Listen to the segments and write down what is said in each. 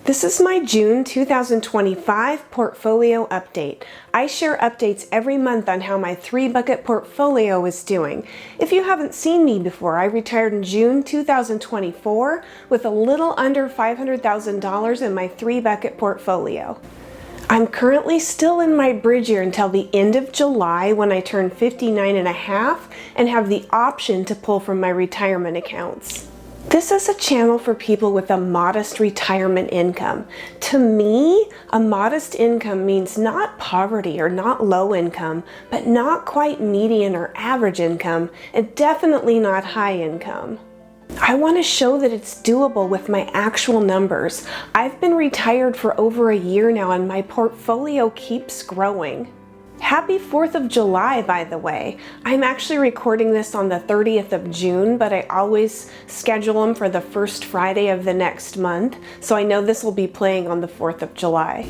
This is my June 2025 portfolio update. I share updates every month on how my 3-bucket portfolio is doing. If you haven't seen me before, I retired in June 2024 with a little under $500,000 in my 3-bucket portfolio. I'm currently still in my bridge year until the end of July when I turn 59 and a half and have the option to pull from my retirement accounts. This is a channel for people with a modest retirement income. To me, a modest income means not poverty or not low income, but not quite median or average income, and definitely not high income. I want to show that it's doable with my actual numbers. I've been retired for over a year now and my portfolio keeps growing. Happy 4th of July, by the way. I'm actually recording this on the 30th of June, but I always schedule them for the first Friday of the next month, so I know this will be playing on the 4th of July.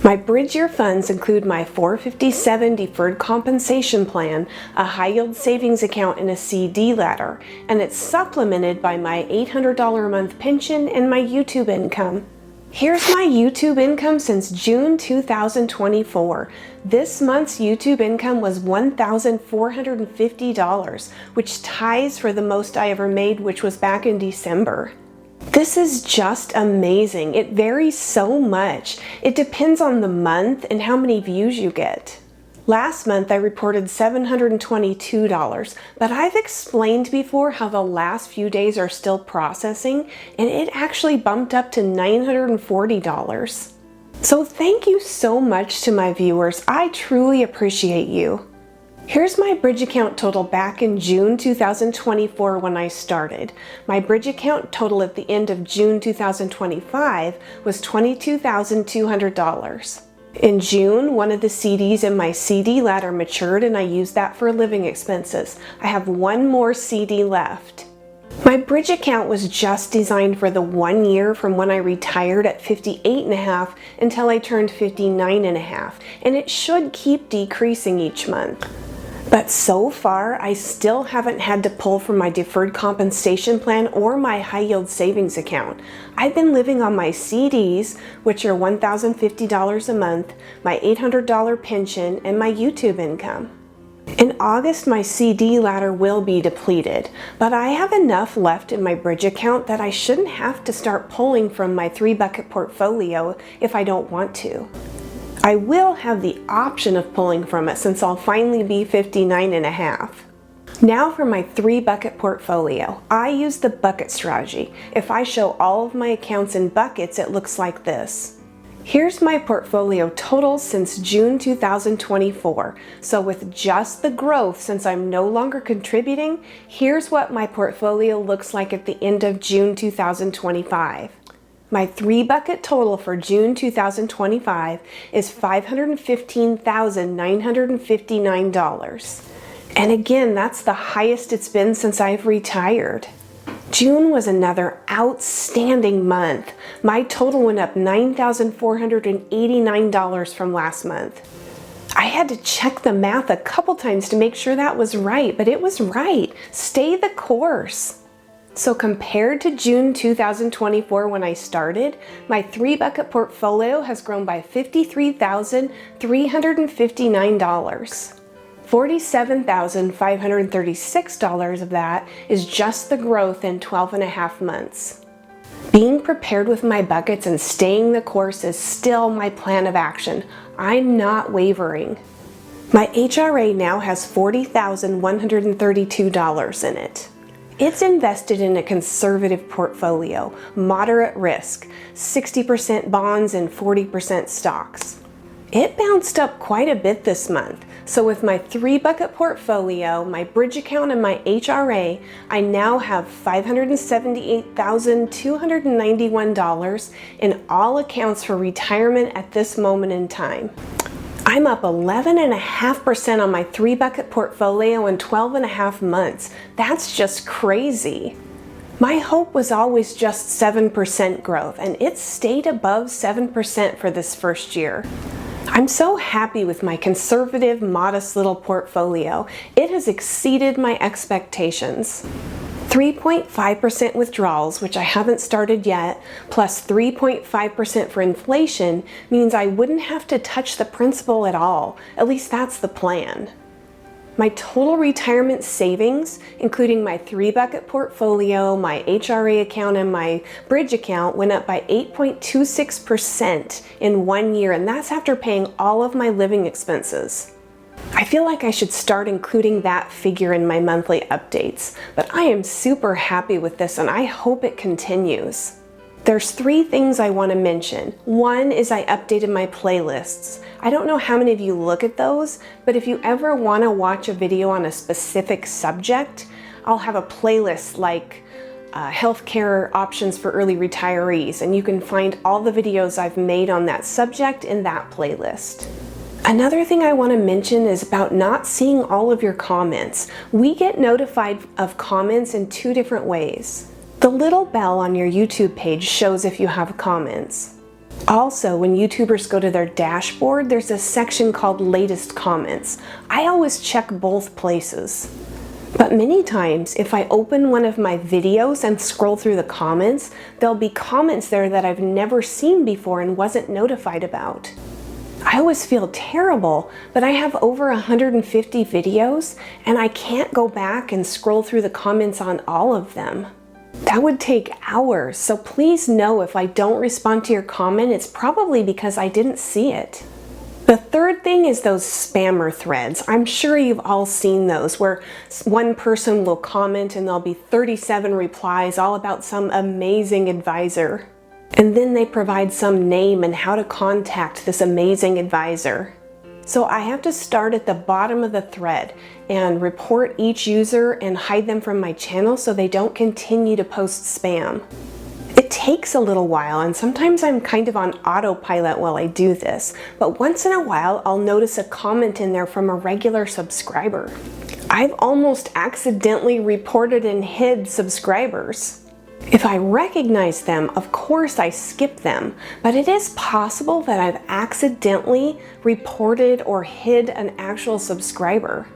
My bridge year funds include my 457 deferred compensation plan, a high yield savings account, and a CD ladder, and it's supplemented by my $800 a month pension and my YouTube income. Here's my YouTube income since June 2024. This month's YouTube income was $1,450, which ties for the most I ever made, which was back in December. This is just amazing. It varies so much. It depends on the month and how many views you get. Last month I reported $722, but I've explained before how the last few days are still processing and it actually bumped up to $940. So thank you so much to my viewers. I truly appreciate you. Here's my bridge account total back in June 2024 when I started. My bridge account total at the end of June 2025 was $22,200. In June, one of the CDs in my CD ladder matured and I used that for living expenses. I have one more CD left. My bridge account was just designed for the 1 year from when I retired at 58 and a half until I turned 59 and a half, and it should keep decreasing each month. But so far, I still haven't had to pull from my deferred compensation plan or my high yield savings account. I've been living on my CDs, which are $1,050 a month, my $800 pension, and my YouTube income. In August, my CD ladder will be depleted, but I have enough left in my bridge account that I shouldn't have to start pulling from my 3-bucket portfolio if I don't want to. I will have the option of pulling from it since I'll finally be 59 and a half. Now for my 3-bucket portfolio. I use the bucket strategy. If I show all of my accounts in buckets, it looks like this. Here's my portfolio total since June 2024. So with just the growth, since I'm no longer contributing, here's what my portfolio looks like at the end of June 2025. My 3-bucket total for June 2025 is $515,959. And again, that's the highest it's been since I've retired. June was another outstanding month. My total went up $9,489 from last month. I had to check the math a couple times to make sure that was right, but it was right. Stay the course. So compared to June 2024 when I started, my 3-bucket portfolio has grown by $53,359. $47,536 of that is just the growth in 12 and a half months. Being prepared with my buckets and staying the course is still my plan of action. I'm not wavering. My HRA now has $40,132 in it. It's invested in a conservative portfolio, moderate risk, 60% bonds and 40% stocks. It bounced up quite a bit this month. So with my 3-bucket portfolio, my bridge account, and my HRA, I now have $578,291 in all accounts for retirement at this moment in time. I'm up 11.5% on my 3-bucket portfolio in 12.5 months. That's just crazy. My hope was always just 7% growth, and it stayed above 7% for this first year. I'm so happy with my conservative, modest little portfolio. It has exceeded my expectations. 3.5% withdrawals, which I haven't started yet, plus 3.5% for inflation means I wouldn't have to touch the principal at all. At least that's the plan. My total retirement savings, including my 3-bucket portfolio, my HRA account, and my bridge account, went up by 8.26% in 1 year, and that's after paying all of my living expenses. I feel like I should start including that figure in my monthly updates, but I am super happy with this and I hope it continues. There's 3 things I want to mention. One is I updated my playlists. I don't know how many of you look at those, but if you ever want to watch a video on a specific subject, I'll have a playlist like healthcare options for early retirees, and you can find all the videos I've made on that subject in that playlist. Another thing I want to mention is about not seeing all of your comments. We get notified of comments in 2 different ways. The little bell on your YouTube page shows if you have comments. Also, when YouTubers go to their dashboard, there's a section called Latest Comments. I always check both places. But many times, if I open one of my videos and scroll through the comments, there'll be comments there that I've never seen before and wasn't notified about. I always feel terrible, but I have over 150 videos and I can't go back and scroll through the comments on all of them. That would take hours, so please know if I don't respond to your comment, it's probably because I didn't see it. The third thing is those spammer threads. I'm sure you've all seen those where one person will comment and there'll be 37 replies all about some amazing advisor. And then they provide some name and how to contact this amazing advisor. So I have to start at the bottom of the thread and report each user and hide them from my channel so they don't continue to post spam. It takes a little while and sometimes I'm kind of on autopilot while I do this, but once in a while I'll notice a comment in there from a regular subscriber. I've almost accidentally reported and hid subscribers. If I recognize them, of course I skip them, but it is possible that I've accidentally reported or hid an actual subscriber.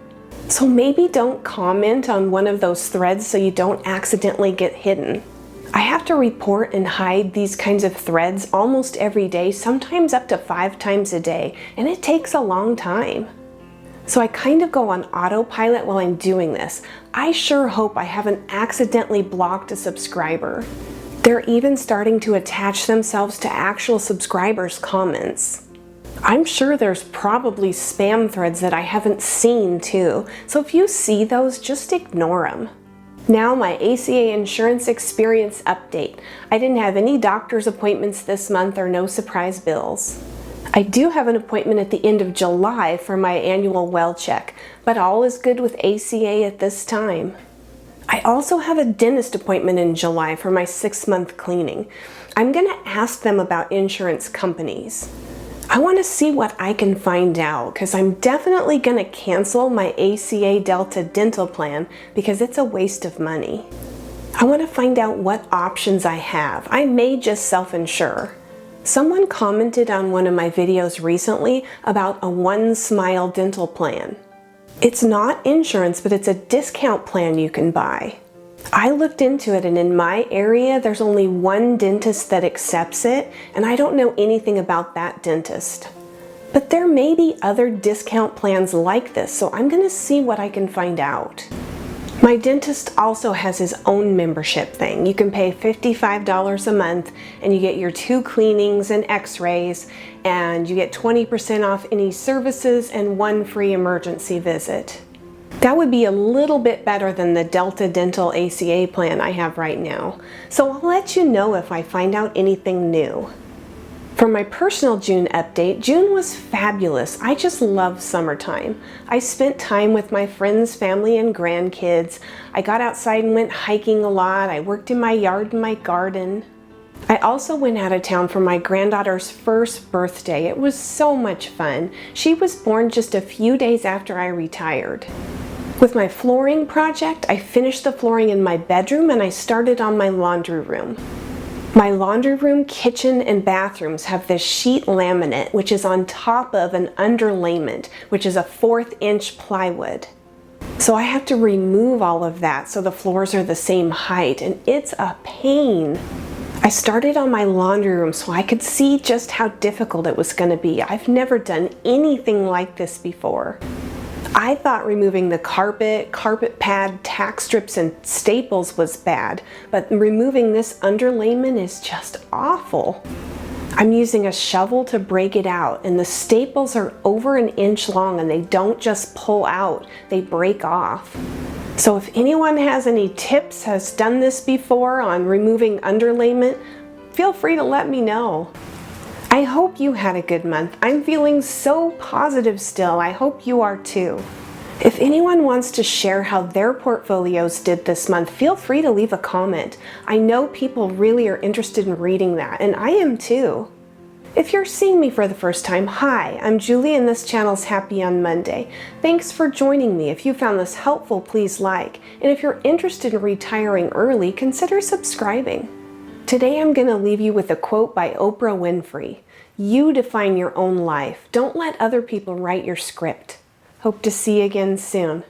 So maybe don't comment on one of those threads so you don't accidentally get hidden. I have to report and hide these kinds of threads almost every day, sometimes up to 5 times a day, and it takes a long time. So I kind of go on autopilot while I'm doing this. I sure hope I haven't accidentally blocked a subscriber. They're even starting to attach themselves to actual subscribers' comments. I'm sure there's probably spam threads that I haven't seen too, so if you see those, just ignore them. Now my ACA insurance experience update. I didn't have any doctor's appointments this month or no surprise bills. I do have an appointment at the end of July for my annual well check, but all is good with ACA at this time. I also have a dentist appointment in July for my 6-month cleaning. I'm going to ask them about insurance companies. I want to see what I can find out because I'm definitely going to cancel my ACA Delta dental plan because it's a waste of money. I want to find out what options I have. I may just self-insure. Someone commented on one of my videos recently about a One Smile dental plan. It's not insurance, but it's a discount plan you can buy. I looked into it and in my area there's only one dentist that accepts it and I don't know anything about that dentist. But there may be other discount plans like this, so I'm going to see what I can find out. My dentist also has his own membership thing. You can pay $55 a month and you get your 2 cleanings and x-rays and you get 20% off any services and 1 free emergency visit. That would be a little bit better than the Delta Dental ACA plan I have right now. So I'll let you know if I find out anything new. For my personal June update, June was fabulous. I just love summertime. I spent time with my friends, family, and grandkids. I got outside and went hiking a lot. I worked in my yard and my garden. I also went out of town for my granddaughter's first birthday. It was so much fun. She was born just a few days after I retired. With my flooring project, I finished the flooring in my bedroom and I started on my laundry room. My laundry room, kitchen, and bathrooms have this sheet laminate, which is on top of an underlayment, which is a 1/4 inch plywood. So I have to remove all of that so the floors are the same height, and it's a pain. I started on my laundry room so I could see just how difficult it was going to be. I've never done anything like this before. I thought removing the carpet pad, tack strips, and staples was bad, but removing this underlayment is just awful. I'm using a shovel to break it out, and the staples are over an inch long and they don't just pull out, they break off. So if anyone has any tips, has done this before on removing underlayment, feel free to let me know. I hope you had a good month. I'm feeling so positive still. I hope you are too. If anyone wants to share how their portfolios did this month, feel free to leave a comment. I know people really are interested in reading that, and I am too. If you're seeing me for the first time, hi, I'm Julie and this channel's Happy on Monday. Thanks for joining me. If you found this helpful, please like. And if you're interested in retiring early, consider subscribing. Today I'm going to leave you with a quote by Oprah Winfrey. You define your own life. Don't let other people write your script. Hope to see you again soon.